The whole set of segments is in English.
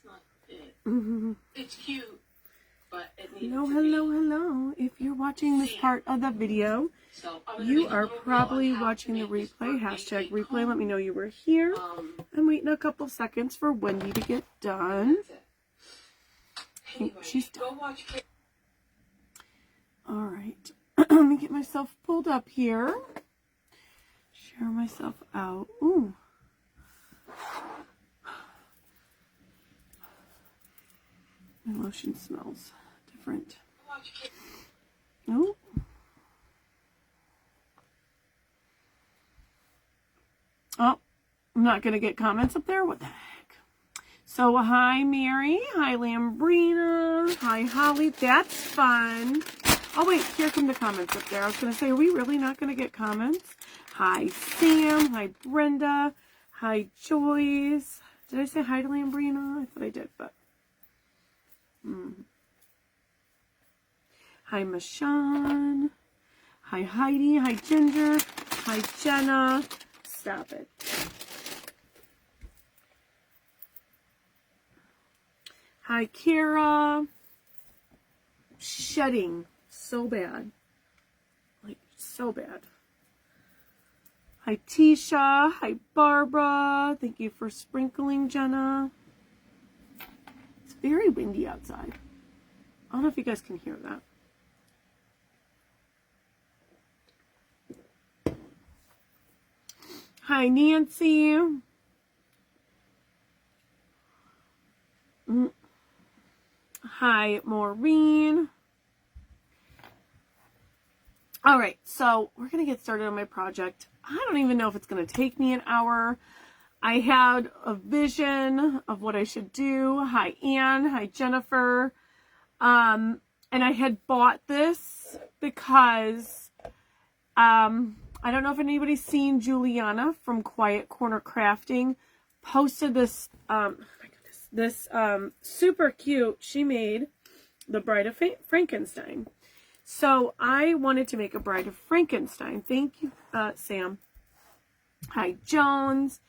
not it. Mm-hmm. It's cute, but it needs Hello, to hello, be. hello. If you're watching this part of the video, So I'm gonna you make a are little reel probably on how watching to the make this replay. birthday Hashtag cake replay. Let me cone. know you were here. I'm waiting a couple seconds for Wendy to get done. That's it. Anyway, She's done. go watch. All right. Let me get myself pulled up here. Share myself out. Ooh. My lotion smells different. Oh. Oh, I'm not going to get comments up there. What the heck? So, hi, Mary. Hi, Lambrina. Hi, Holly. That's fun. Oh, wait. Here come the comments up there. I was going to say, are we really not going to get comments? Hi, Sam. Hi, Brenda. Hi, Joyce. Did I say hi to Lambrina? I thought I did, but... Hi, Michonne. Hi, Heidi. Hi, Ginger. Hi, Jenna. Stop it. Hi, Kara. Shedding so bad. Like, so bad. Hi, Tisha. Hi, Barbara. Thank you for sprinkling, Jenna. It's very windy outside. I don't know if you guys can hear that. Hi, Nancy. Hi, Maureen. All right, so we're going to get started on my project. I don't even know if it's going to take me an hour. I had a vision of what I should do. Hi, Anne. Hi, Jennifer. And I had bought this because I don't know if anybody's seen Juliana from Quiet Corner Crafting posted this oh my goodness, this super cute. She made the Bride of Frankenstein. So I wanted to make a Bride of Frankenstein. Thank you, Sam. Hi, Jones.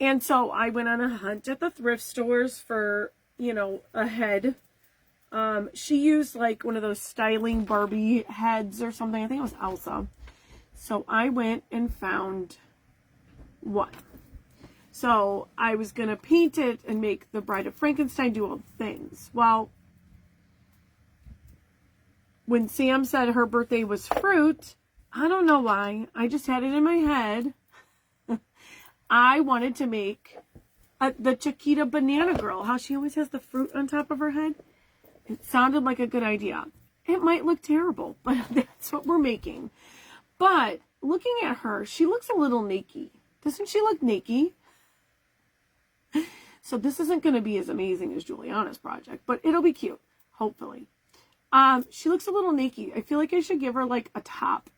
And so I went on a hunt at the thrift stores for, you know, a head. She used like one of those styling Barbie heads or something. I think it was Elsa. So I went and found one. So I was going to paint it and make the Bride of Frankenstein, do all the things. Well, when Sam said her birthday was fruit, I don't know why. I just had it in my head. I wanted to make the Chiquita Banana Girl. How she always has the fruit on top of her head. It sounded like a good idea. It might look terrible, but that's what we're making. But looking at her, she looks a little naked. Doesn't she look naked? So this isn't going to be as amazing as Juliana's project, but it'll be cute, hopefully. She looks a little naked. I feel like I should give her like a top.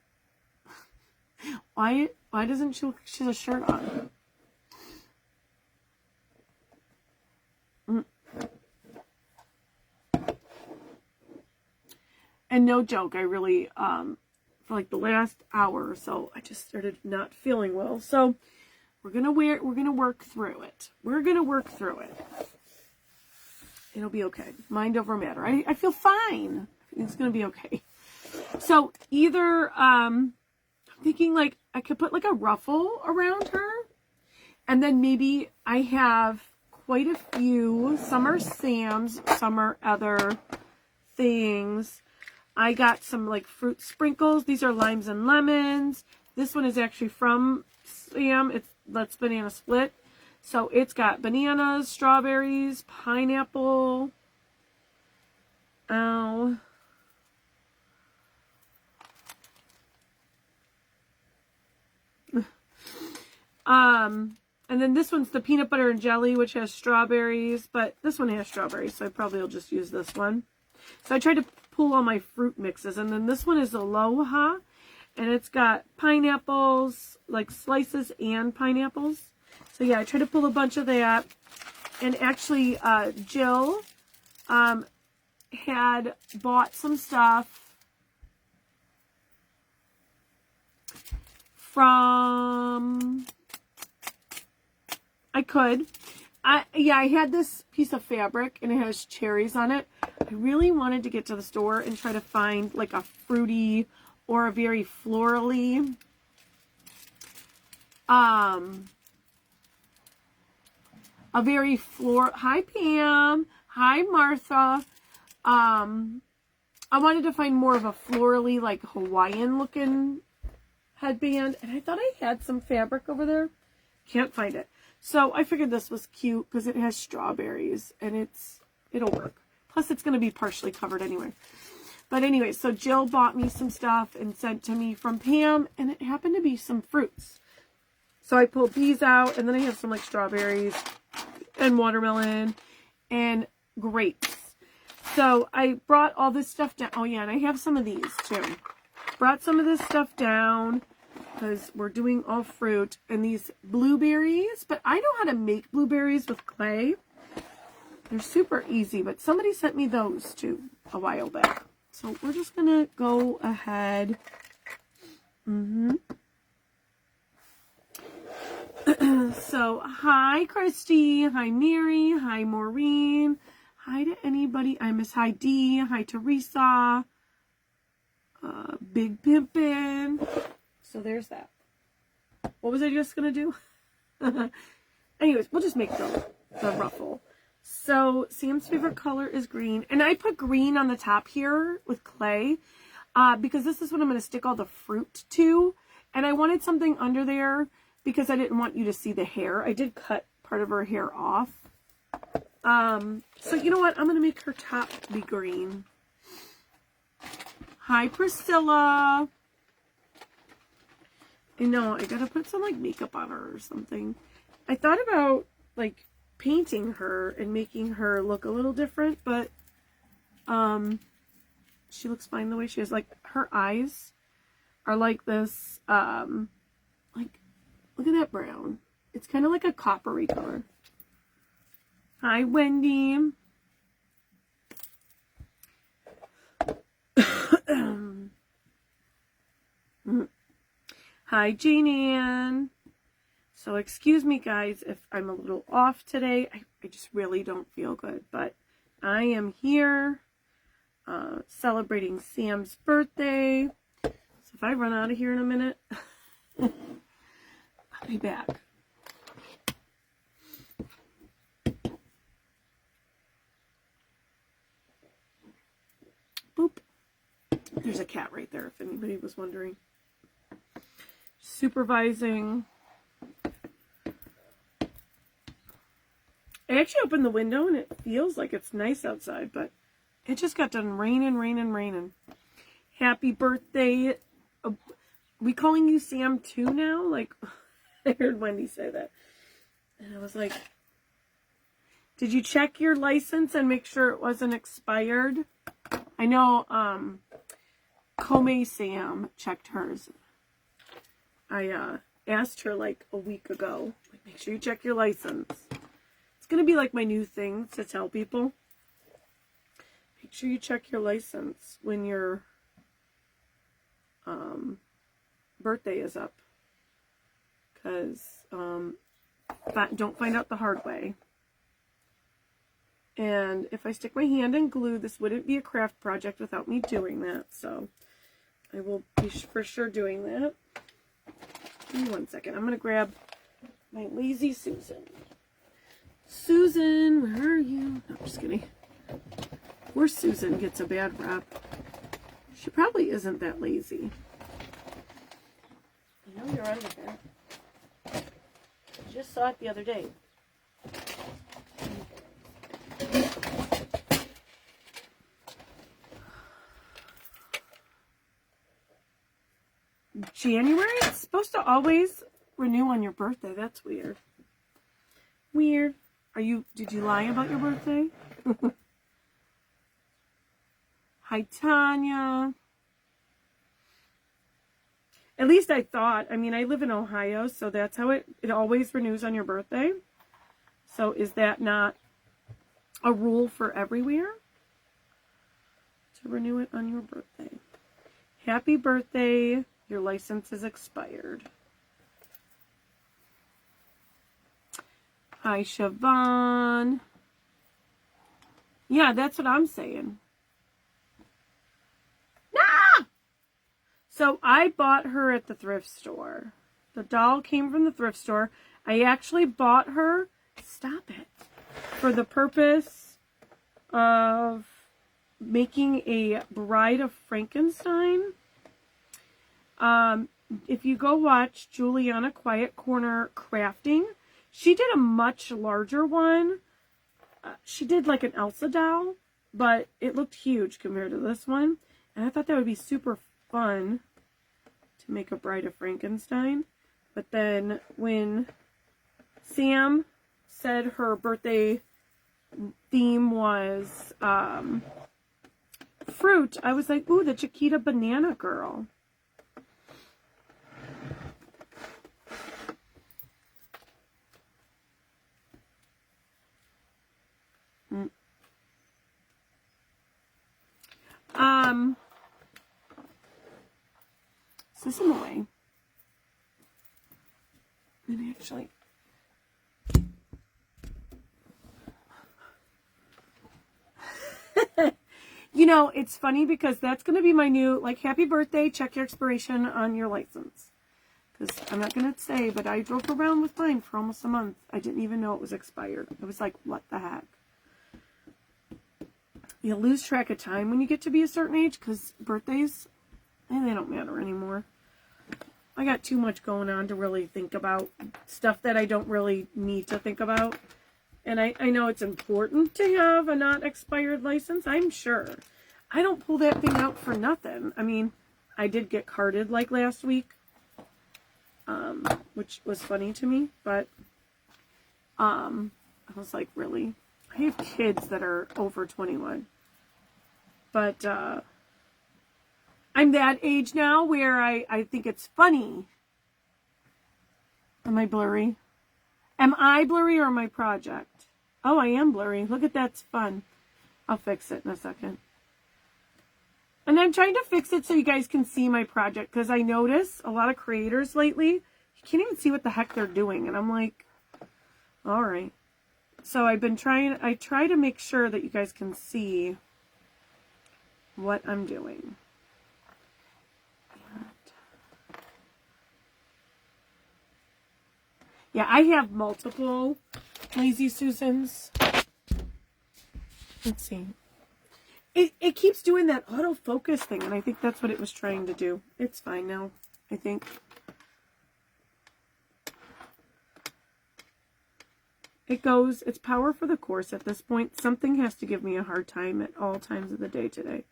Why doesn't she look like she has a shirt on? And no joke, I really, for like the last hour or so, I just started not feeling well. So we're gonna work through it. We're gonna work through it. It'll be okay. Mind over matter. I feel fine. It's gonna be okay. So either I'm thinking like I could put like a ruffle around her, and then maybe I have quite a few. Some are Sam's, some are other things. I got some like fruit sprinkles. These are limes and lemons. This one is actually from Sam. It's Let's Banana Split. So it's got bananas, strawberries, pineapple. Ow. And then this one's the peanut butter and jelly, which has strawberries, but this one has strawberries, so I probably will just use this one. So I tried to pull all my fruit mixes, and then this one is Aloha, and it's got pineapples, like slices and pineapples. So yeah, I tried to pull a bunch of that, and actually Jill had bought some stuff from I had this piece of fabric and it has cherries on it. I really wanted to get to the store and try to find like a fruity or a very florally, hi Pam, hi Martha. I wanted to find more of a florally, like Hawaiian looking headband, and I thought I had some fabric over there. Can't find it. So I figured this was cute because it has strawberries and it'll work. Plus it's going to be partially covered anyway. But anyway, so Jill bought me some stuff and sent to me from Pam, and it happened to be some fruits. So I pulled these out, and then I have some like strawberries and watermelon and grapes. So I brought all this stuff down. Oh yeah, and I have some of these too. Brought some of this stuff down because we're doing all fruit, and these blueberries, but I know how to make blueberries with clay. They're super easy, but somebody sent me those too a while back. So we're just gonna go ahead. So hi Christy, hi Mary, hi Maureen, hi to anybody. I miss Heidi, hi Teresa, Big Pimpin'. So there's that. What was I just gonna do? Anyways, we'll just make the ruffle. So Sam's favorite color is green, and I put green on the top here with clay because this is what I'm going to stick all the fruit to, and I wanted something under there because I didn't want you to see the hair. I did cut part of her hair off. So you know what? I'm going to make her top be green. Hi Priscilla. I know, I gotta put some like makeup on her or something. I thought about like painting her and making her look a little different, but she looks fine the way she is. Like her eyes are like this, like look at that brown. It's kind of like a coppery color. Hi Wendy. Hi Jane Ann. So excuse me guys if I'm a little off today. I just really don't feel good, but I am here celebrating Sam's birthday. So if I run out of here in a minute, I'll be back. Boop. There's a cat right there if anybody was wondering. Supervising. I actually opened the window and it feels like it's nice outside, but it just got done raining. Happy birthday. We calling you Sam too now? Like, I heard Wendy say that. And I was like, did you check your license and make sure it wasn't expired? I know Komay Sam checked hers. I asked her like a week ago, like, make sure you check your license. It's going to be like my new thing to tell people. Make sure you check your license when your birthday is up. Because don't find out the hard way. And if I stick my hand in glue, this wouldn't be a craft project without me doing that. So I will be for sure doing that. Give me 1 second. I'm going to grab my lazy Susan. Susan, where are you? No, I'm just kidding. Poor Susan gets a bad rap. She probably isn't that lazy. I know you're under there. I just saw it the other day. January? It's supposed to always renew on your birthday. That's weird. Weird. Did you lie about your birthday? Hi, Tanya. At least I thought. I mean, I live in Ohio, so that's how it always renews on your birthday. So is that not a rule for everywhere? To renew it on your birthday. Happy birthday. Your license is expired. Hi, Siobhan. Yeah, that's what I'm saying. Ah! So I bought her at the thrift store. The doll came from the thrift store. I actually bought her, stop it, for the purpose of making a Bride of Frankenstein. If you go watch Juliana Quiet Corner Crafting, she did a much larger one. She did like an Elsa doll, but it looked huge compared to this one. And I thought that would be super fun to make a Bride of Frankenstein. But then when Sam said her birthday theme was fruit, I was like, ooh, the Chiquita Banana Girl. Is this in the way? And actually, you know, it's funny because that's going to be my new, like, happy birthday, check your expiration on your license. Because I'm not going to say, but I drove around with mine for almost a month. I didn't even know it was expired. I was like, what the heck? You lose track of time when you get to be a certain age because birthdays, they don't matter anymore. I got too much going on to really think about stuff that I don't really need to think about. And I know it's important to have a not expired license, I'm sure. I don't pull that thing out for nothing. I mean, I did get carded like last week, which was funny to me, but I was like, really? I have kids that are over 21. But I'm that age now where I think it's funny. Am I blurry? Am I blurry or my project? Oh, I am blurry. Look at that's fun. I'll fix it in a second. And I'm trying to fix it so you guys can see my project because I notice a lot of creators lately, you can't even see what the heck they're doing. And I'm like, all right. So I try to make sure that you guys can see what I'm doing. Yeah, I have multiple Lazy Susans. Let's see. It keeps doing that autofocus thing, and I think that's what it was trying to do. It's fine now, I think. It's power for the course at this point. Something has to give me a hard time at all times of the day today.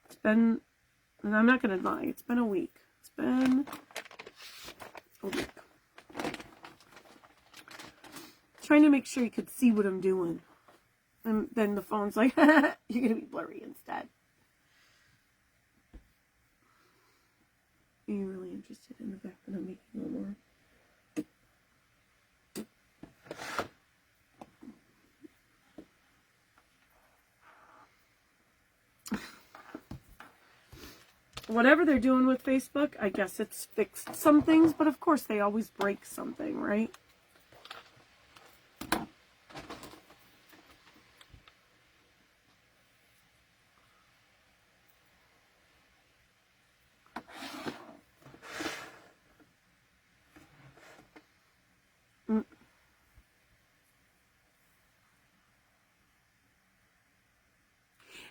It's been, and I'm not going to lie, it's been a week. It's been a week. Trying to make sure you could see what I'm doing. And then the phone's like, you're going to be blurry instead. Are you really interested in the fact that I'm making a little more? Whatever they're doing with Facebook, I guess it's fixed some things, but of course they always break something, right?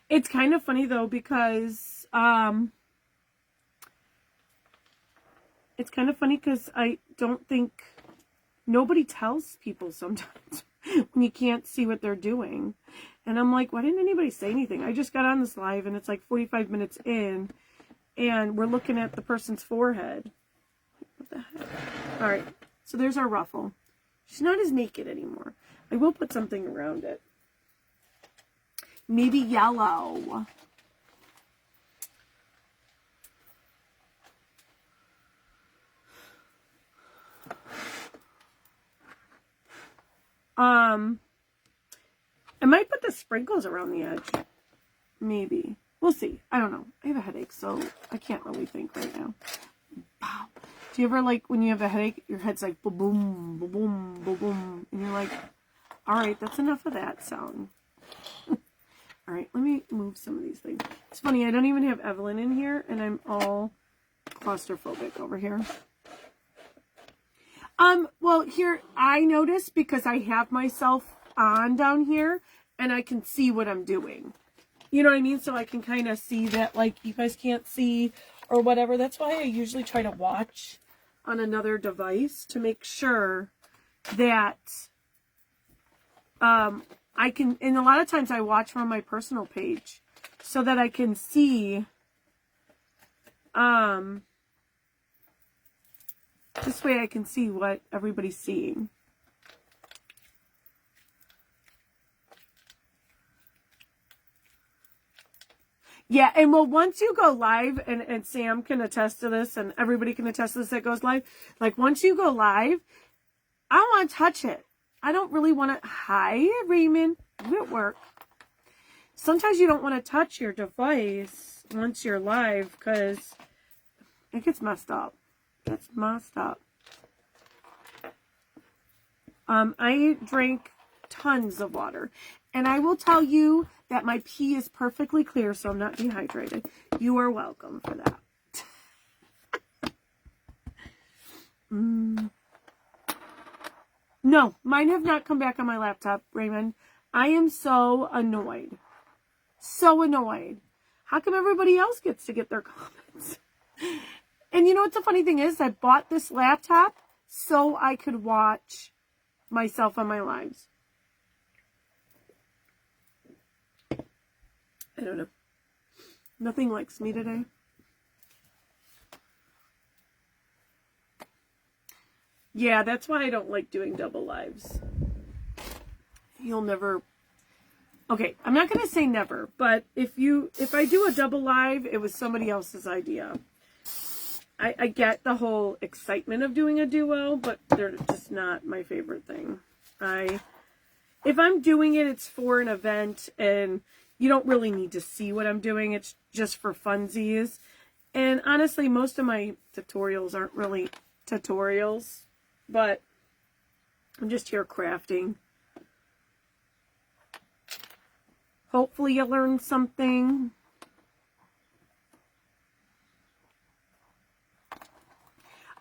It's kind of funny though because I don't think nobody tells people sometimes when you can't see what they're doing. And I'm like, why didn't anybody say anything? I just got on this live and it's like 45 minutes in and we're looking at the person's forehead. What the heck? All right, so there's our ruffle. She's not as naked anymore. I will put something around it. Maybe yellow. I might put the sprinkles around the edge. Maybe. We'll see. I don't know. I have a headache, so I can't really think right now. Wow. Do you ever, like, when you have a headache, your head's like, boom, boom, boom, boom, boom, and you're like, All right, that's enough of that sound. All right, let me move some of these things. It's funny, I don't even have Evelyn in here, and I'm all claustrophobic over here. Well, here, I notice because I have myself on down here, and I can see what I'm doing. You know what I mean? So I can kind of see that, like, you guys can't see or whatever. That's why I usually try to watch on another device to make sure that I can, and a lot of times I watch from my personal page so that I can see, this way I can see what everybody's seeing. Yeah, and well, once you go live, and Sam can attest to this, and everybody can attest to this that goes live, like, once you go live, I don't want to touch it. I don't really want to, hi, Raymond, you at work. Sometimes you don't want to touch your device once you're live, because it gets messed up. It's messed up. I drank tons of water, and I will tell you that my pee is perfectly clear, so I'm not dehydrated. You are welcome for that. No, mine have not come back on my laptop, Raymond. I am so annoyed. So annoyed. How come everybody else gets to get their comments? And you know what the funny thing is? I bought this laptop so I could watch myself on my lives. I don't know. Nothing likes me today. Yeah, that's why I don't like doing double lives. You'll never... Okay, I'm not going to say never, but if I do a double live, it was somebody else's idea. I get the whole excitement of doing a duo, but they're just not my favorite thing. If I'm doing it, it's for an event, and you don't really need to see what I'm doing. It's just for funsies. And honestly, most of my tutorials aren't really tutorials, but I'm just here crafting. Hopefully you learned something.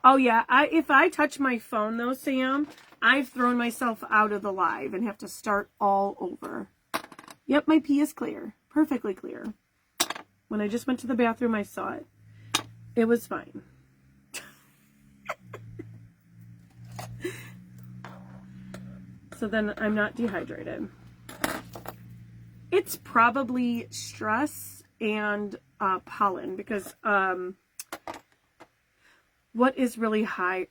Oh yeah, if I touch my phone though, Sam, I've thrown myself out of the live and have to start all over. Yep, my pee is clear. Perfectly clear. When I just went to the bathroom, I saw it. It was fine. So then I'm not dehydrated. It's probably stress and pollen because what is really high?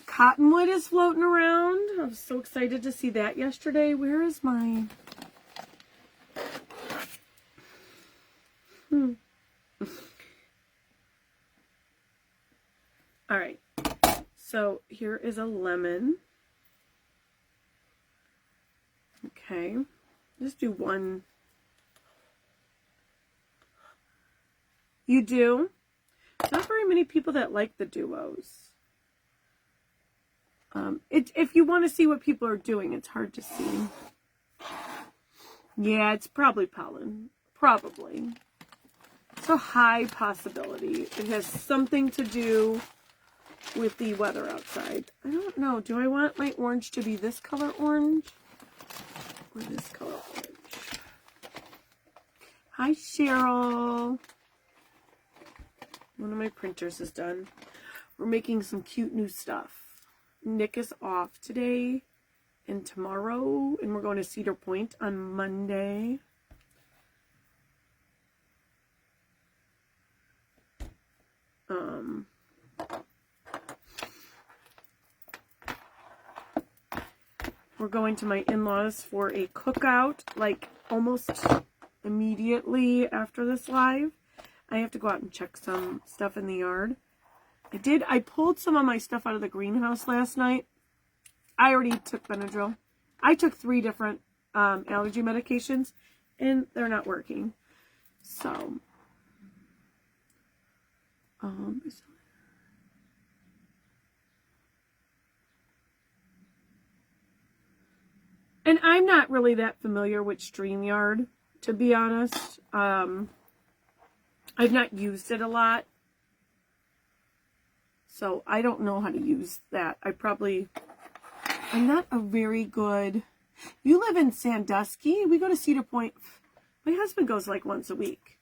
Cottonwood is floating around. I was so excited to see that yesterday. Where is my... All right. So here is a lemon. Okay. Just do one. You do? Not very many people that like the duos. If you want to see what people are doing, it's hard to see. Yeah, it's probably pollen. Probably. It's a high possibility. It has something to do with the weather outside. I don't know. Do I want my orange to be this color orange? Or this color orange? Hi, Cheryl. One of my printers is done. We're making some cute new stuff. Nick is off today and tomorrow, and we're going to Cedar Point on Monday. We're going to my in-laws for a cookout, like almost immediately after this live. I have to go out and check some stuff in the yard. I pulled some of my stuff out of the greenhouse last night. I already took Benadryl. I took 3 different allergy medications, and they're not working. So, And I'm not really that familiar with StreamYard, to be honest. I've not used it a lot. So I don't know how to use that. I'm not a very good... You live in Sandusky. We go to Cedar Point. My husband goes like once a week.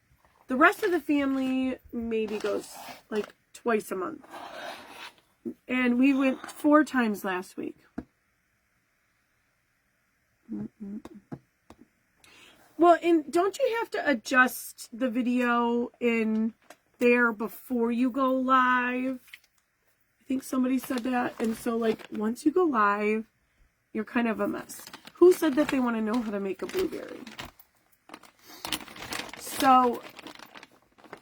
The rest of the family maybe goes like twice a month. And we went 4 times last week. Well, and don't you have to adjust the video in there before you go live? I think somebody said that. And so like once you go live, you're kind of a mess. Who said that they want to know how to make a blueberry? So,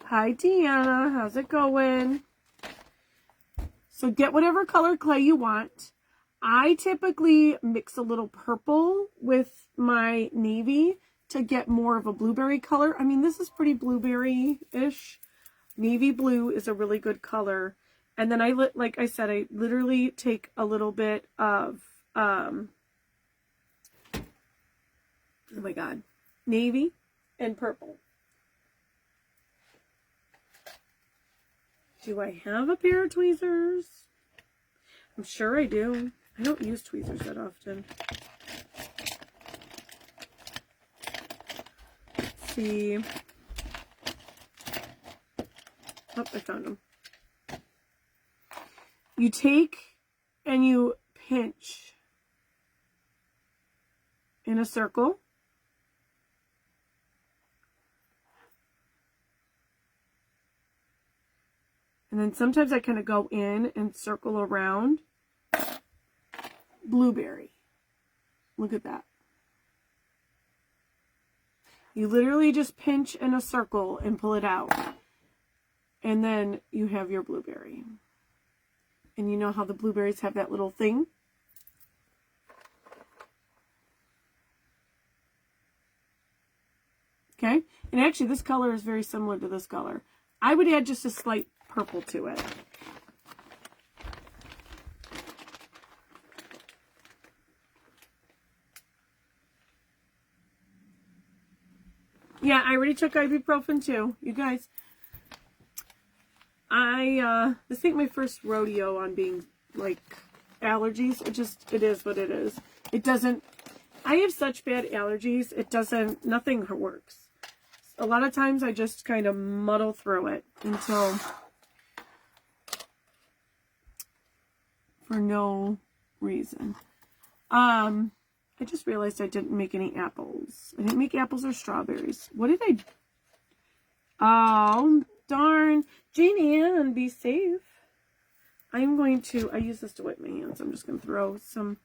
hi Deanna, how's it going? So get whatever color clay you want. I typically mix a little purple with my navy to get more of a blueberry color. I mean, this is pretty blueberry-ish. Navy blue is a really good color. And then like I said, I literally take a little bit of, oh my God, navy and purple. Do I have a pair of tweezers? I'm sure I do. I don't use tweezers that often. Let's see. Oh, I found them. You take and you pinch in a circle. And then sometimes I kind of go in and circle around. Blueberry. Look at that. You literally just pinch in a circle and pull it out. And then you have your blueberry. And you know how the blueberries have that little thing? Okay? And actually this color is very similar to this color. I would add just a slight purple to it. Yeah, I already took ibuprofen too. You guys, this ain't my first rodeo on being like allergies. It is what it is. It doesn't, I have such bad allergies. Nothing works. A lot of times I just kind of muddle through it until, for no reason. I just realized I didn't make any apples. I didn't make apples or strawberries. What did I... Oh, darn. Jane Ann, be safe. I use this to wipe my hands. I'm just going to throw some...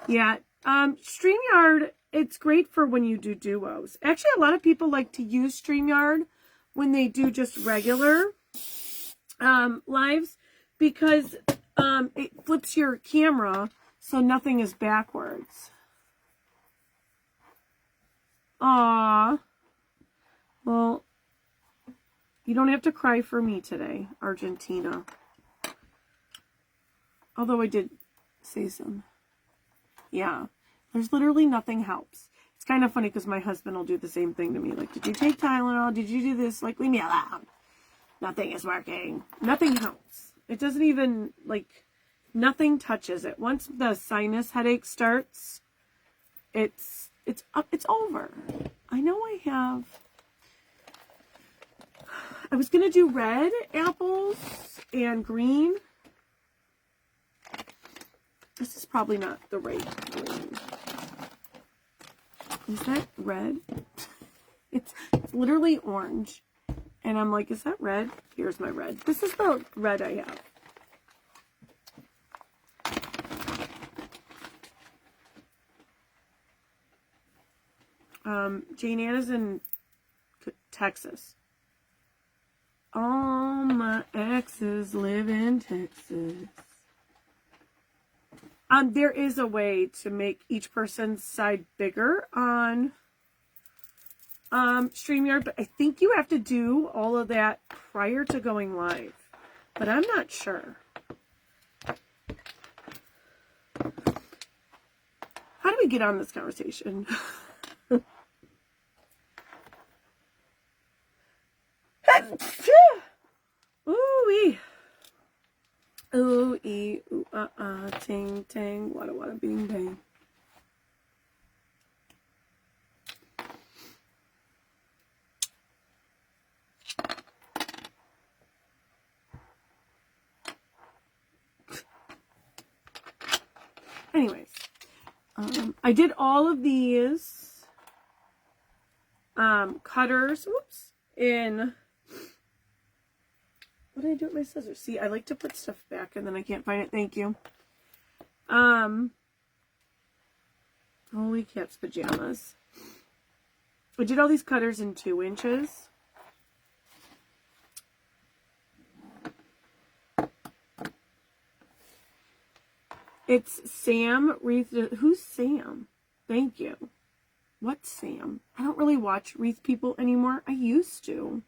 Yeah, StreamYard, it's great for when you do duos. Actually, a lot of people like to use StreamYard when they do just regular lives because it flips your camera so nothing is backwards. Aww. Well, you don't have to cry for me today, Argentina. Although I did say some. Yeah. There's literally nothing helps. It's kind of funny because my husband will do the same thing to me. Like, did you take Tylenol? Did you do this? Like, leave me alone. Nothing is working. Nothing helps. It doesn't even, like... Nothing touches it. Once the sinus headache starts, it's over. I know I was going to do red apples and green. This is probably not the right green. Is that red? It's literally orange. And I'm like, is that red? Here's my red. This is the red I have. Jane Ann is in Texas. All my exes live in Texas. There is a way to make each person's side bigger on StreamYard, but I think you have to do all of that prior to going live. But I'm not sure. How do we get on this conversation? Ooh-wee. Ooh-ee, ooh-ah-ah, ting-tang, wada-wada, bing-bang. Anyways, I did all of these cutters, whoops, in, what did I do with my scissors? See, I like to put stuff back and then I can't find it. Thank you. Holy cat's pajamas. I did all these cutters in 2 inches. It's Sam Wreath. Who's Sam? Thank you. What's Sam? I don't really watch Wreath people anymore. I used to.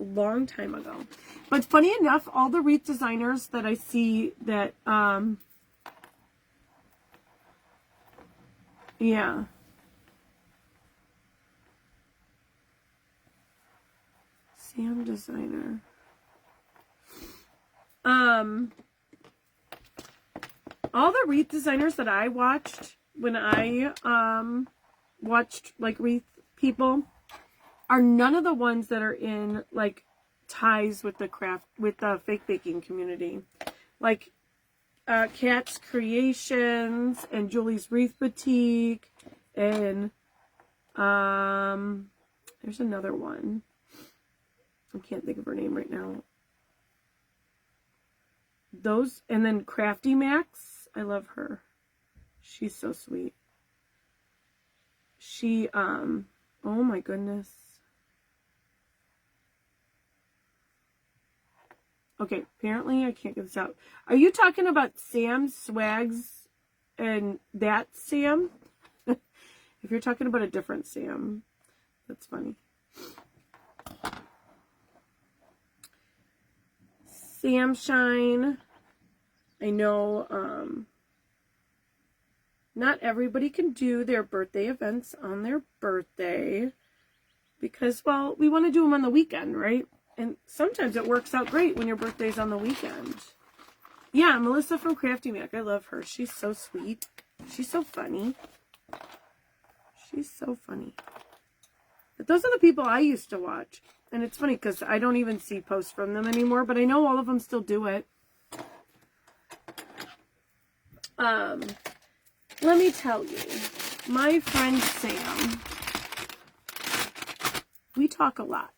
A long time ago. But funny enough, all the wreath designers that I see that, yeah. Sam designer. All the wreath designers that I watched when I watched like wreath people are none of the ones that are in like ties with the craft, with the fake baking community. Like Kat's Creations and Julie's Wreath Boutique and there's another one. I can't think of her name right now. Those, and then Crafty Max. I love her. She's so sweet. She, oh my goodness. Okay, apparently I can't get this out. Are you talking about Sam Swags and that Sam? If you're talking about a different Sam, that's funny. Sam Shine. I know not everybody can do their birthday events on their birthday because, well, we want to do them on the weekend, right? And sometimes it works out great when your birthday's on the weekend. Yeah, Melissa from Crafty Mac. I love her. She's so sweet. She's so funny. She's so funny. But those are the people I used to watch. And it's funny because I don't even see posts from them anymore, but I know all of them still do it. Let me tell you, my friend Sam, we talk a lot.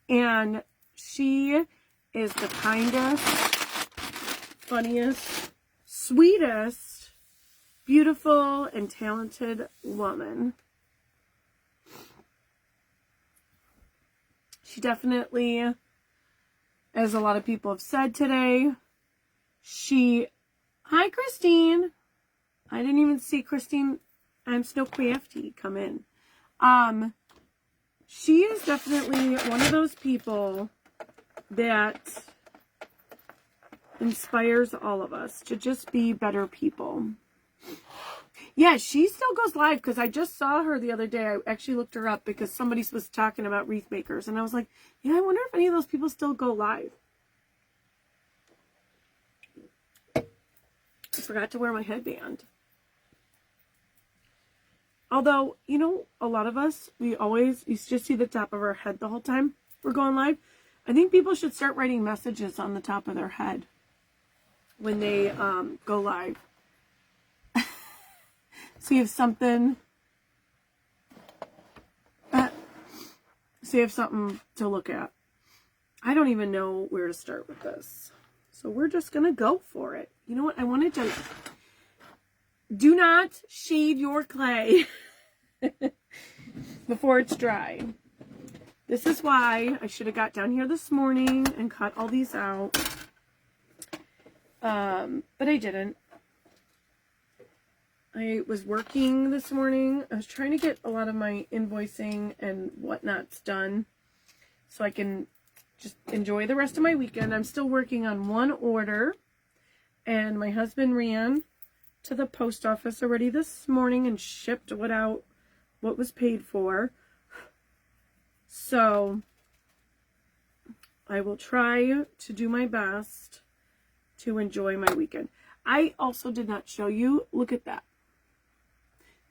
And she is the kindest, funniest, sweetest, beautiful, and talented woman. She definitely, as a lot of people have said today, hi Christine. I didn't even see Christine, I'm Snow Crafty, come in. She is definitely one of those people that inspires all of us to just be better people. Yeah, she still goes live because I just saw her the other day. I actually looked her up because somebody was talking about wreath makers. And I was like, yeah, I wonder if any of those people still go live. I forgot to wear my headband. Although, you know, a lot of us, you just see the top of our head the whole time we're going live. I think people should start writing messages on the top of their head when they go live. So you have something, to look at. I don't even know where to start with this. So we're just going to go for it. You know what? I wanted to, do not shade your clay before it's dry. This is why I should have got down here this morning and cut all these out. But I didn't. I was working this morning. I was trying to get a lot of my invoicing and whatnots done so I can just enjoy the rest of my weekend. I'm still working on one order, and my husband ran to the post office already this morning and shipped what was paid for. So I will try to do my best to enjoy my weekend. I also did not show you. Look at that.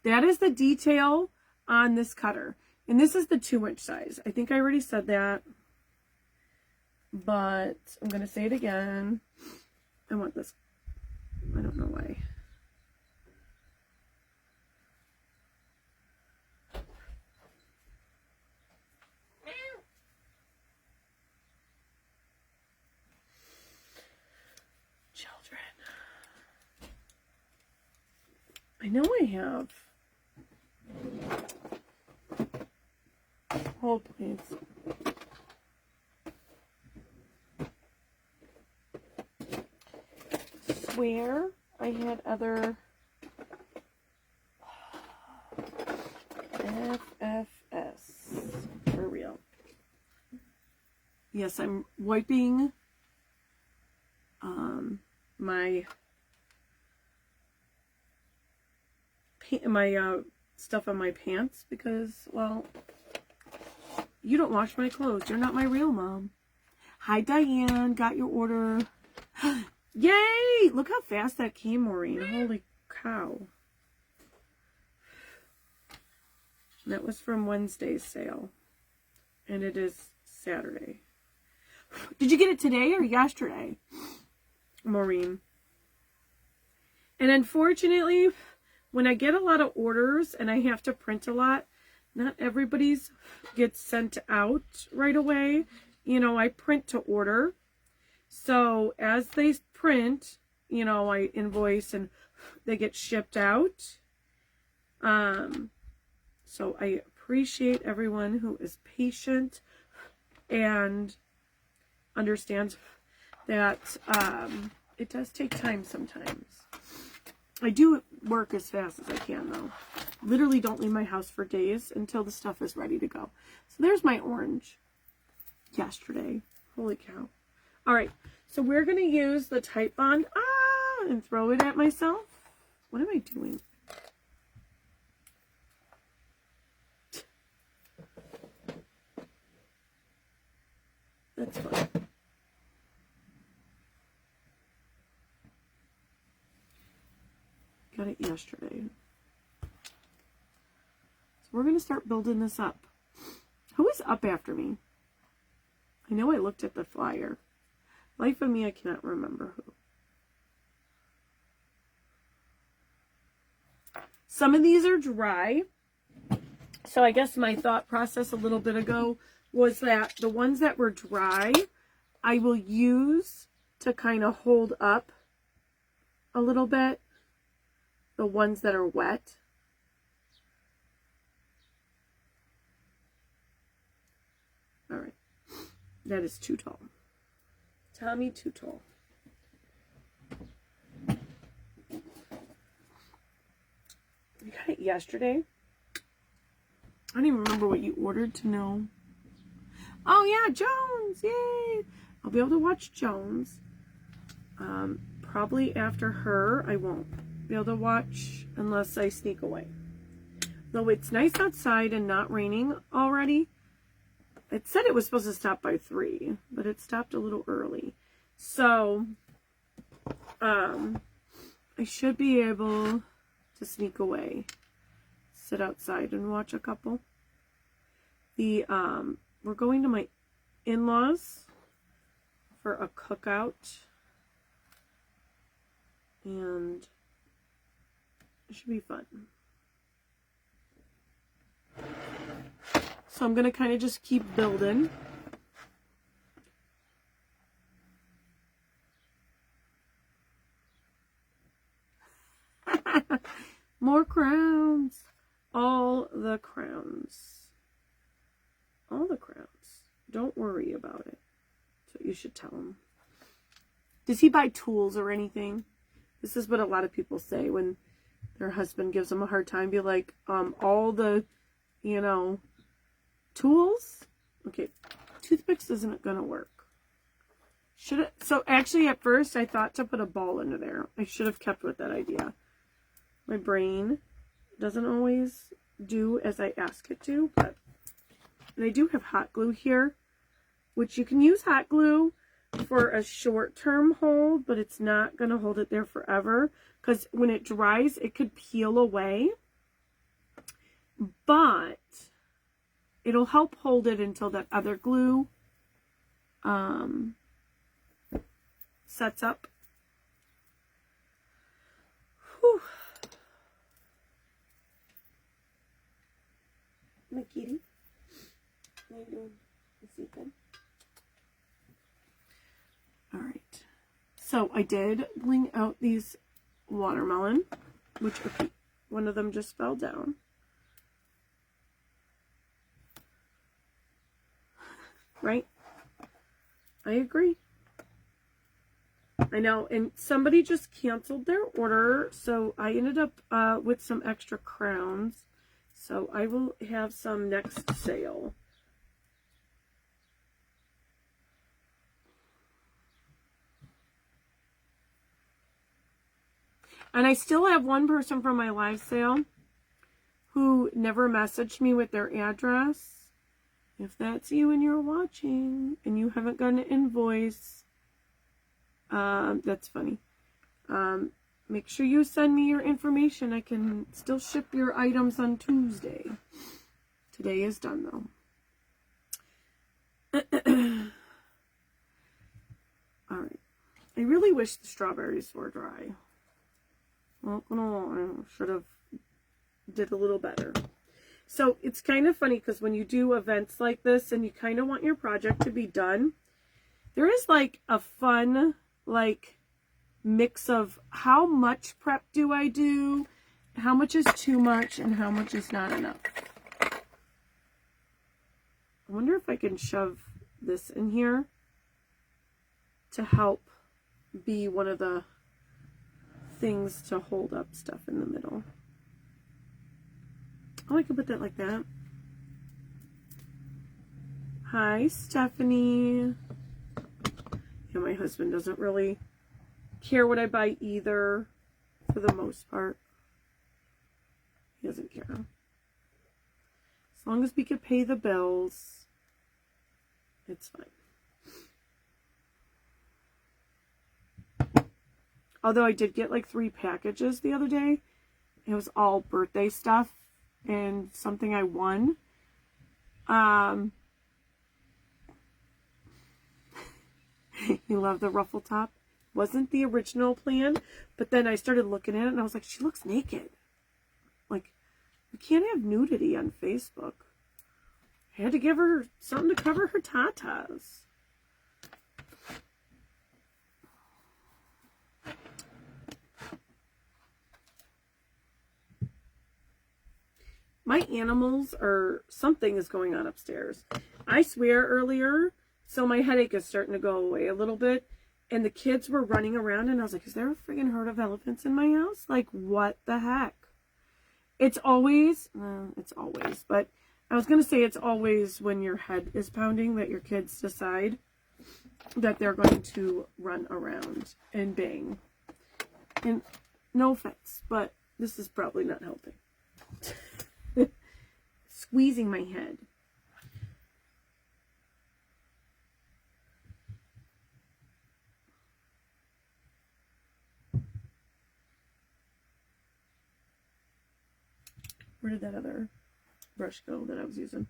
That is the detail on this cutter. And this is the 2-inch size. I think I already said that. But I'm going to say it again. I want this. I don't know why. Children. I know I have. Hold, please. Swear I had other FFS for real. Yes, I'm wiping my stuff on my pants because, well, you don't wash my clothes. You're not my real mom. Hi, Diane. Got your order. Yay! Look how fast that came, Maureen. Holy cow. That was from Wednesday's sale. And it is Saturday. Did you get it today or yesterday, Maureen? And unfortunately, when I get a lot of orders and I have to print a lot, not everybody's gets sent out right away. You know, I print to order. So as they print, you know, I invoice and they get shipped out. So I appreciate everyone who is patient and understands that it does take time sometimes. I do work as fast as I can, though. Literally don't leave my house for days until the stuff is ready to go. So there's my orange yesterday. Holy cow. All right, so we're going to use the Type Bond and throw it at myself. What am I doing? That's fine. Got it yesterday. So we're going to start building this up. Who is up after me? I know I looked at the flyer. Life of me, I cannot remember who. Some of these are dry. So I guess my thought process a little bit ago was that the ones that were dry, I will use to kind of hold up a little bit the ones that are wet. All right. That is too tall. Tommy, too tall. You got it yesterday? I don't even remember what you ordered to know. Oh, yeah, Jones. Yay. I'll be able to watch Jones. Probably after her, I won't be able to watch unless I sneak away. Though it's nice outside and not raining already. It said it was supposed to stop by 3, but it stopped a little early. So, I should be able to sneak away, sit outside and watch a couple. We're going to my in-laws for a cookout, and it should be fun. So I'm going to kind of just keep building. More crowns. All the crowns. All the crowns. Don't worry about it. That's what you should tell him. Does he buy tools or anything? This is what a lot of people say when their husband gives them a hard time. Be like, all the, you know, tools? Okay, toothpicks isn't going to work. So actually at first I thought to put a ball into there. I should have kept with that idea. My brain doesn't always do as I ask it to, but and I do have hot glue here, which you can use hot glue for a short-term hold, but it's not going to hold it there forever because when it dries, it could peel away. But it'll help hold it until that other glue sets up. Whew. My kitty. How you doing? You sleeping? All right. So I did bling out these watermelon, which, okay, one of them just fell down. Right? I agree. I know, and somebody just canceled their order, so I ended up with some extra crowns. So I will have some next sale. And I still have one person from my live sale who never messaged me with their address. If that's you and you're watching and you haven't gotten an invoice, that's funny. Make sure you send me your information. I can still ship your items on Tuesday. Today is done though. All right. I really wish the strawberries were dry. Well, I should have did a little better. So it's kind of funny because when you do events like this and you kind of want your project to be done, there is like a fun like mix of how much prep do I do, how much is too much, and how much is not enough. I wonder if I can shove this in here to help be one of the things to hold up stuff in the middle. Oh, I could put that like that. Hi, Stephanie. Yeah, my husband doesn't really care what I buy either, for the most part. He doesn't care. As long as we can pay the bills, it's fine. Although I did get like 3 packages the other day. It was all birthday stuff and something I won. You love the ruffle top. Wasn't the original plan, but then I started looking at it and I was like, she looks naked. Like, you can't have nudity on Facebook. I had to give her something to cover her tatas. My animals are, something is going on upstairs. I swear earlier, so my headache is starting to go away a little bit. And the kids were running around and I was like, is there a friggin' herd of elephants in my house? Like, what the heck? It's always, but I was going to say it's always when your head is pounding that your kids decide that they're going to run around and bang. And no offense, but this is probably not helping. Squeezing my head. Where did that other brush go that I was using?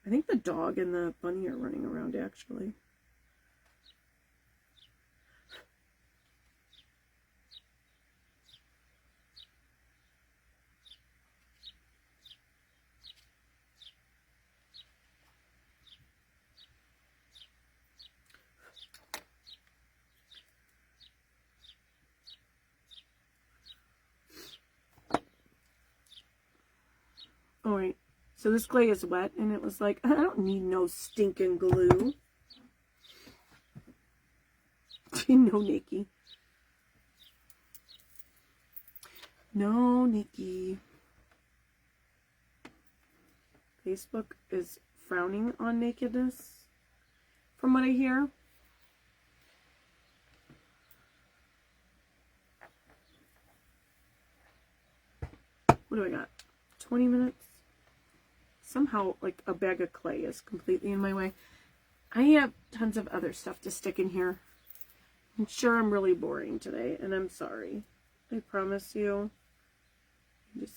I think the dog and the bunny are running around actually. All right, so this clay is wet, and it was like, I don't need no stinking glue. No, Nikki. No, Nikki. Facebook is frowning on nakedness, from what I hear. what do I got? 20 minutes? Somehow, like, a bag of clay is completely in my way. I have tons of other stuff to stick in here. I'm sure I'm really boring today, and I'm sorry. I promise you. I'm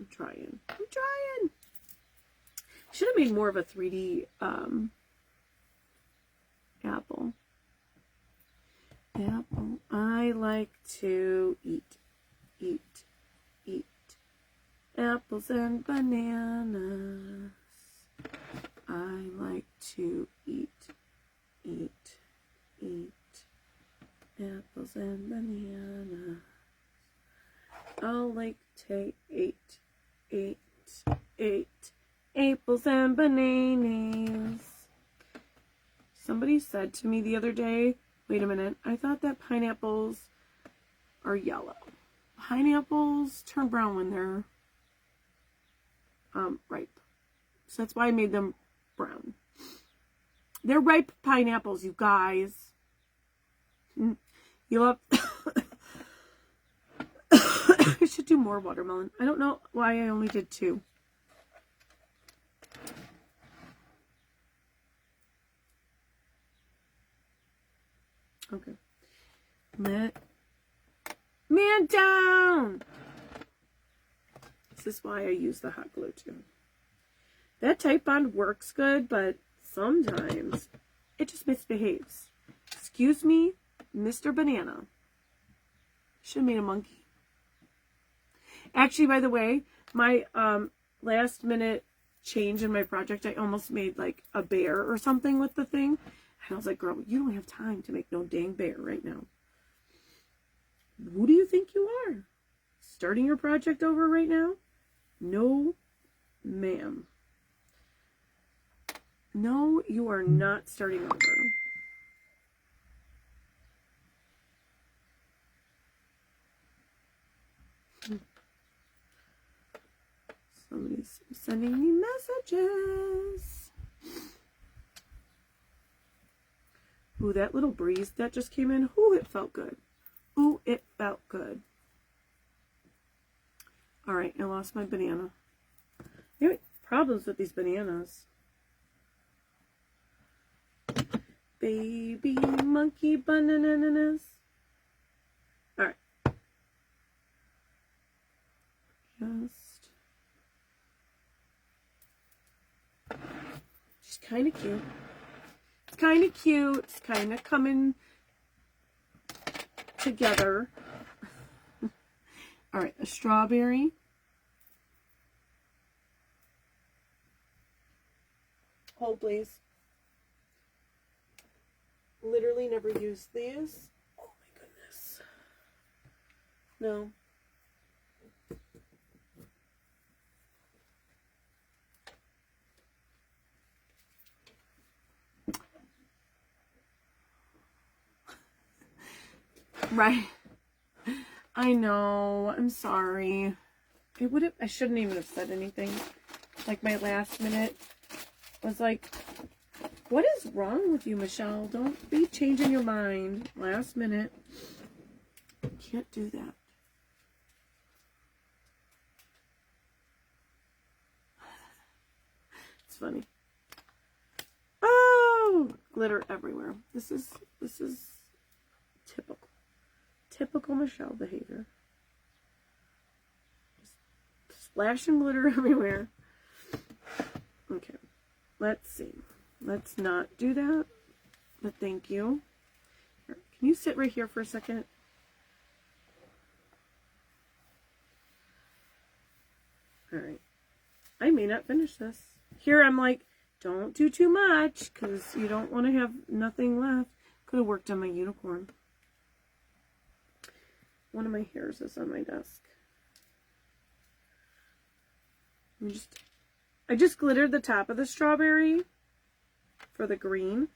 trying. Should have made more of a 3D apple. I like to eat apples and bananas. I like to eat apples and bananas. I'll like to eat apples and bananas. Somebody said to me the other day, wait a minute, I thought that pineapples are yellow. Pineapples turn brown when they're ripe. So that's why I made them brown. They're ripe pineapples, you guys. You love... I should do more watermelon. I don't know why I only did 2. Okay. Man down! This is why I use the hot glue too. That Type Bond works good, but sometimes it just misbehaves. Excuse me, Mr. Banana. Should have made a monkey. Actually, by the way, my last minute change in my project, I almost made like a bear or something with the thing. And I was like, girl, you don't have time to make no dang bear right now. Who do you think you are? Starting your project over right now? No, ma'am. No, you are not starting over. Somebody's sending me messages. Ooh, that little breeze that just came in. Ooh, it felt good. Ooh, it felt good. All right, I lost my banana. Anyway, problems with these bananas. Baby monkey bananas. All right. Just kind of cute. It's kind of cute. It's kind of coming together. All right, a strawberry. Hold, please. Literally never used these. Oh my goodness. No. Right. I know. I'm sorry. I shouldn't even have said anything. Like, my last minute was like, what is wrong with you, Michelle? Don't be changing your mind last minute. Can't do that. It's funny. Oh, glitter everywhere. This is typical Michelle behavior. Just splashing glitter everywhere. Okay, let's see. Let's not do that, but thank you. Can you sit right here for a second? All right. I may not finish this. Here I'm like, don't do too much because you don't want to have nothing left. Could have worked on my unicorn. One of my hairs is on my desk. I just glittered the top of the strawberry for the green.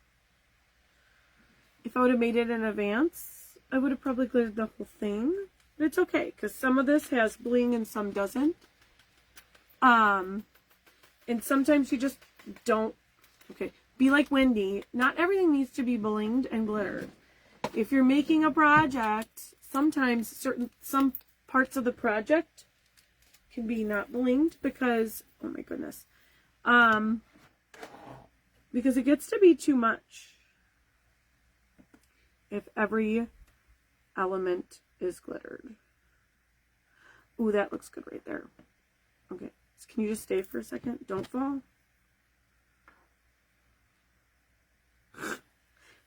If I would have made it in advance, I would have probably glittered the whole thing. But it's okay, because some of this has bling and some doesn't. And sometimes you just don't. Okay, be like Wendy. Not everything needs to be blinged and glittered. If you're making a project, sometimes some parts of the project can be not blinged because, oh my goodness, because it gets to be too much if every element is glittered. Ooh, that looks good right there. Okay, so can you just stay for a second? Don't fall.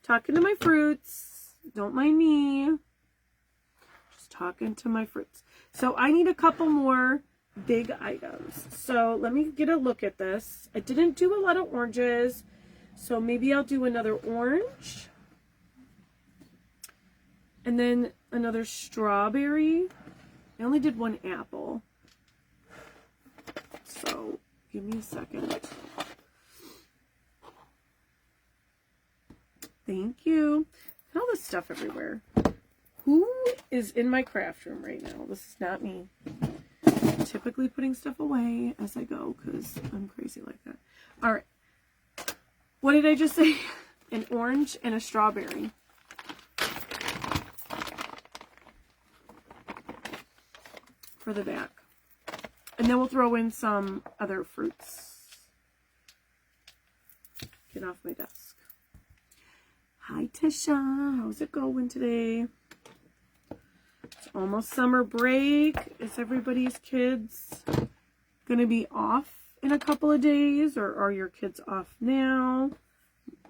Talking to my fruits. Don't mind me. Just talking to my fruits. So I need a couple more big items. So let me get a look at this. I didn't do a lot of oranges, so maybe I'll do another orange. And then another strawberry. I only did one apple. So give me a second. Thank you. Look at all this stuff everywhere. Who is in my craft room right now? This is not me. I'm typically putting stuff away as I go because I'm crazy like that. All right. What did I just say? An orange and a strawberry. For the back. And then we'll throw in some other fruits. Get off my desk. Hi, Tisha. How's it going today? It's almost summer break. Is everybody's kids going to be off in a couple of days? Or are your kids off now?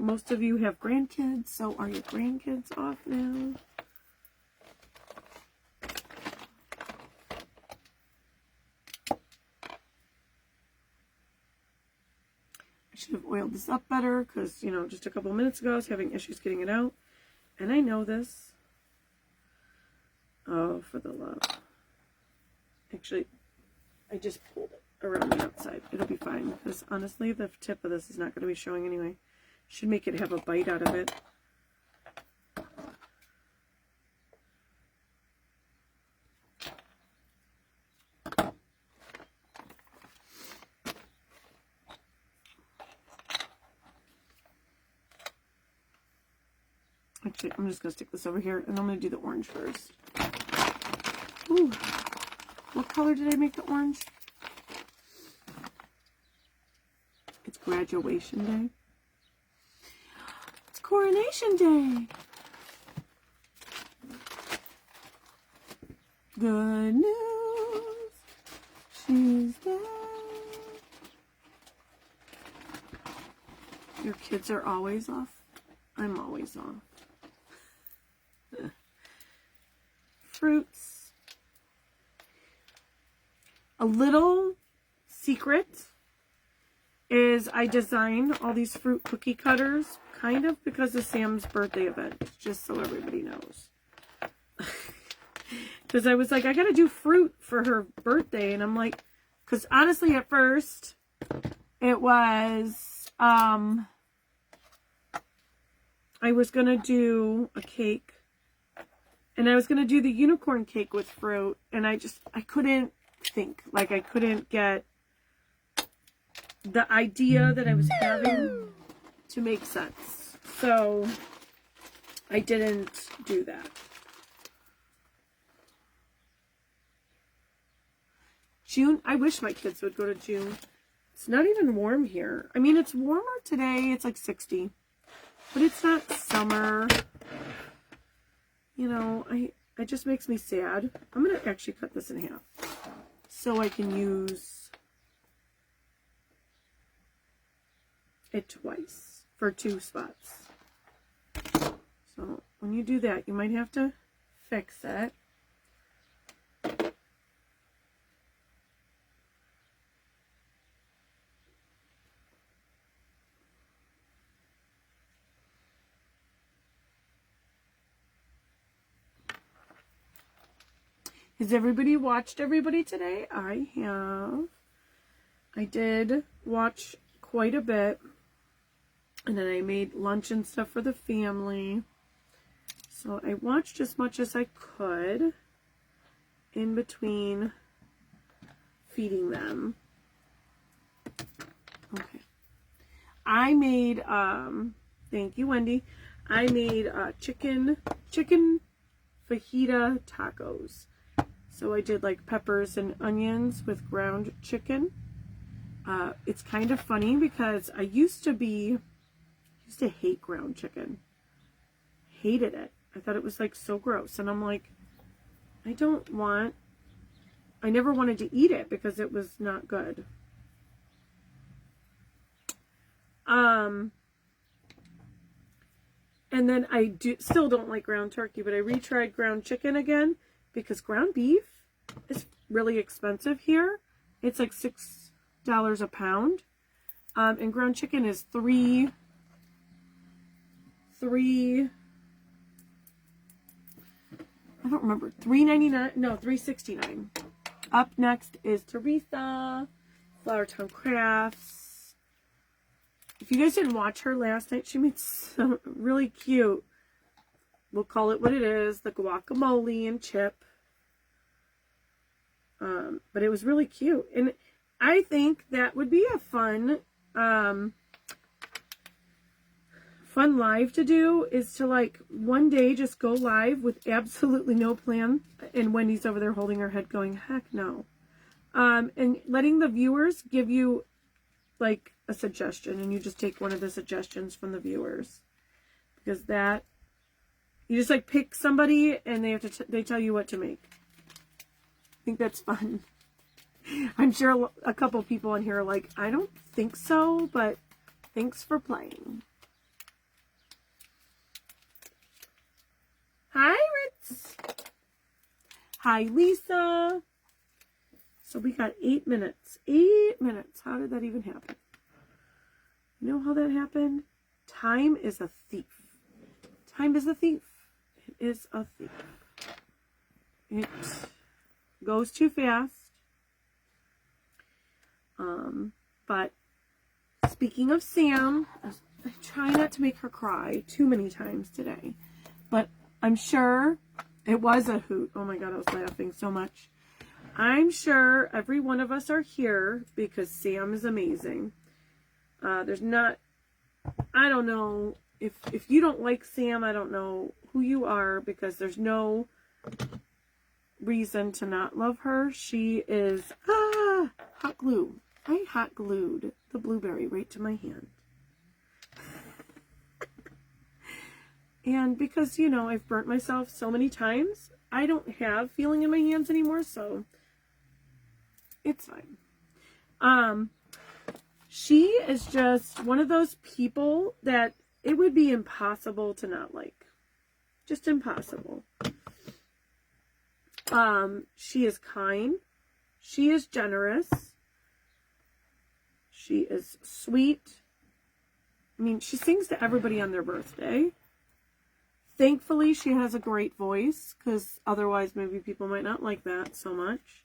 Most of you have grandkids, so are your grandkids off now? Should have oiled this up better because, you know, just a couple minutes ago I was having issues getting it out. And I know this. Oh, for the love. Actually, I just pulled it around the outside. It'll be fine because, honestly, the tip of this is not going to be showing anyway. Should make it have a bite out of it. Actually, I'm just going to stick this over here, and I'm going to do the orange first. Ooh. What color did I make the orange? It's graduation day. It's coronation day. Good news. She's there. Your kids are always off. I'm always off. Fruits. A little secret is I designed all these fruit cookie cutters kind of because of Sam's birthday event, just so everybody knows. Because I was like, I gotta do fruit for her birthday, and I'm like, because honestly at first it was I was gonna do a cake. And I was going to do the unicorn cake with fruit, and I couldn't think. Like, I couldn't get the idea that I was having to make sense. So, I didn't do that. June, I wish my kids would go to June. It's not even warm here. I mean, it's warmer today. It's like 60. But it's not summer. You know, it just makes me sad. I'm going to actually cut this in half so I can use it twice for 2 spots. So when you do that, you might have to fix it. Has everybody watched everybody today? I have. I did watch quite a bit. And then I made lunch and stuff for the family. So I watched as much as I could in between feeding them. Okay. I made, thank you, Wendy. I made chicken fajita tacos. So I did like peppers and onions with ground chicken. It's kind of funny because I used to hate ground chicken. Hated it. I thought it was like so gross. And I'm like, I never wanted to eat it because it was not good. And then I still don't like ground turkey, but I retried ground chicken again because ground beef is really expensive here. It's like $6 a pound. And ground chicken is three, I don't remember, $3.99, no, $3.69. Up next is Teresa, Flowertown Crafts. If you guys didn't watch her last night, she made some really cute, we'll call it what it is, the guacamole and chip. But it was really cute. And I think that would be a fun live to do, is to like one day just go live with absolutely no plan. And Wendy's over there holding her head going, heck no. And letting the viewers give you like a suggestion, and you just take one of the suggestions from the viewers, because that you just like pick somebody and they have to they tell you what to make. I think that's fun. I'm sure a couple people in here are like, I don't think so, but thanks for playing. Hi, Ritz. Hi, Lisa. So we got 8 minutes. 8 minutes. How did that even happen? You know how that happened? Time is a thief. Time is a thief. It is a thief. It goes too fast. But speaking of Sam, I try not to make her cry too many times today. But I'm sure it was a hoot. Oh my God, I was laughing so much. I'm sure every one of us are here because Sam is amazing. There's not, I don't know, if you don't like Sam, I don't know who you are, because there's no reason to not love her. She is, hot glue. I hot glued the blueberry right to my hand. And because, you know, I've burnt myself so many times, I don't have feeling in my hands anymore, so it's fine. She is just one of those people that it would be impossible to not like. Just impossible. She is kind. She is generous. She is sweet. I mean, she sings to everybody on their birthday. Thankfully, she has a great voice, because otherwise maybe people might not like that so much.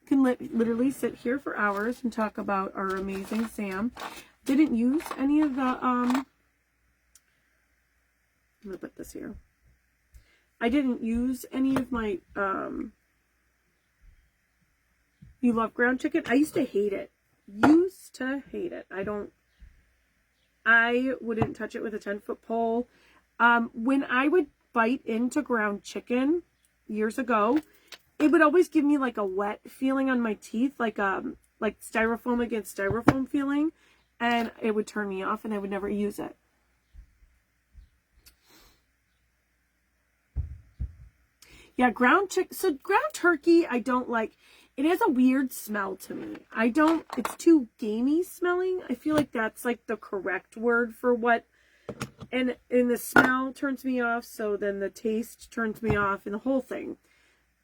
Can literally sit here for hours and talk about our amazing Sam. Didn't use any of the, I'm going to put this here. I didn't use any of my, you love ground chicken? I used to hate it. Used to hate it. I wouldn't touch it with a 10-foot pole. When I would bite into ground chicken years ago, it would always give me like a wet feeling on my teeth, like styrofoam against styrofoam feeling, and it would turn me off and I would never use it. Yeah, ground turkey, I don't like. It has a weird smell to me. It's too gamey smelling. I feel like that's like the correct word for what, and the smell turns me off, so then the taste turns me off, and the whole thing.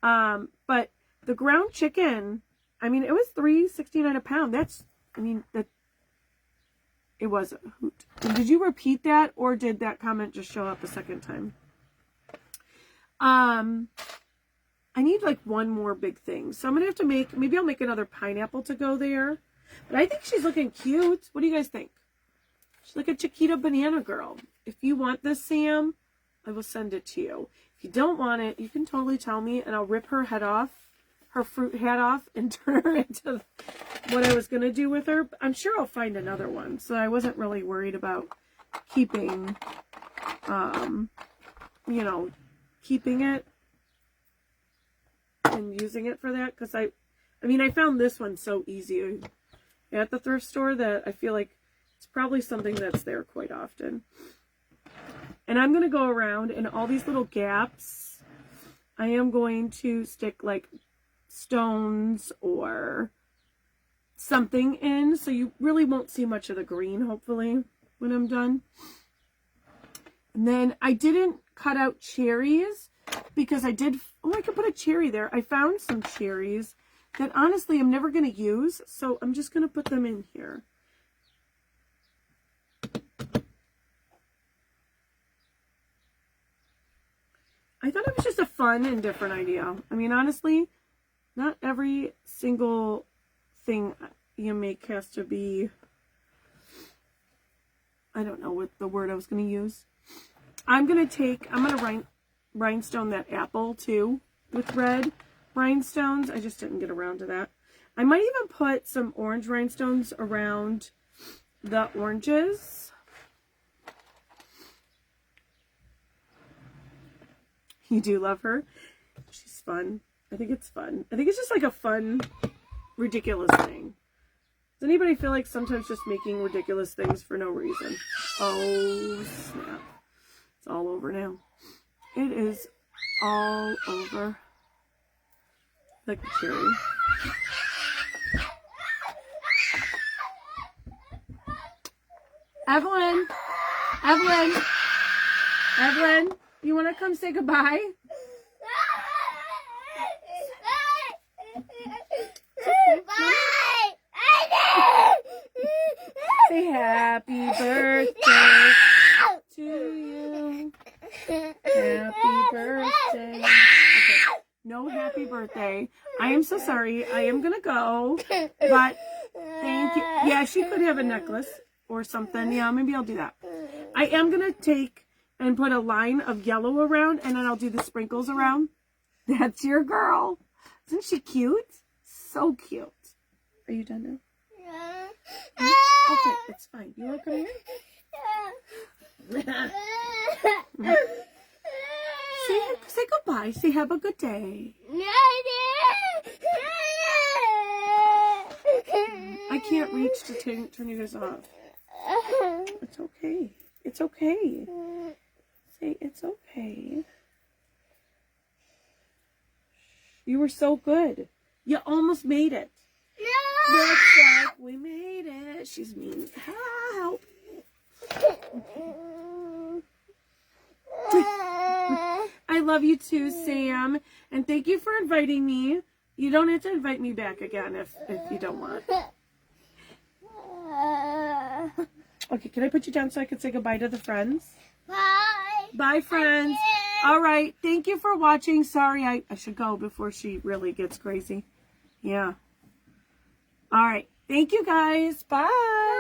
But the ground chicken, I mean, it was $3.69 a pound. It was a hoot. And did you repeat that, or did that comment just show up a second time? I need like one more big thing. So I'm going to have to maybe I'll make another pineapple to go there. But I think she's looking cute. What do you guys think? She's like a Chiquita banana girl. If you want this, Sam, I will send it to you. If you don't want it, you can totally tell me, and I'll rip her head off, her fruit hat off, and turn her into what I was going to do with her. I'm sure I'll find another one. So I wasn't really worried about keeping, you know, keeping it and using it for that. Because I mean, I found this one so easy at the thrift store that I feel like it's probably something that's there quite often. And I'm going to go around in all these little gaps. I am going to stick like stones or something in, so you really won't see much of the green, hopefully, when I'm done. And then I didn't cut out cherries because I could put a cherry there. I found some cherries that honestly I'm never going to use, so I'm just going to put them in here. I thought it was just a fun and different idea. I mean, honestly, not every single thing you make has to be, I don't know what the word I was going to use. I'm going to rhinestone that apple too with red rhinestones. I just didn't get around to that. I might even put some orange rhinestones around the oranges. You do love her. She's fun. I think it's fun. I think it's just like a fun, ridiculous thing. Does anybody feel like sometimes just making ridiculous things for no reason? Oh, snap. It's all over now. It is all over. Like the cherry. Evelyn! Evelyn! Evelyn! You want to come say goodbye? Say happy birthday to you. Happy birthday. Okay. No happy birthday. I am so sorry. I am going to go. But thank you. Yeah, she could have a necklace or something. Yeah, maybe I'll do that. I am going to take and put a line of yellow around, and then I'll do the sprinkles around. That's your girl. Isn't she cute? So cute. Are you done now? Yeah. Okay, it's fine. You want to come here? Say goodbye. Say have a good day. I can't reach to turn you guys off. It's okay. It's okay. Say it's okay. You were so good. You almost made it. No. Looks like we made it. She's mean. Help. I love you too, Sam. And thank you for inviting me. You don't have to invite me back again if you don't want. Okay, can I put you down so I can say goodbye to the friends? Bye. Bye, friends. All right. Thank you for watching. Sorry, I should go before she really gets crazy. Yeah. All right. Thank you, guys. Bye.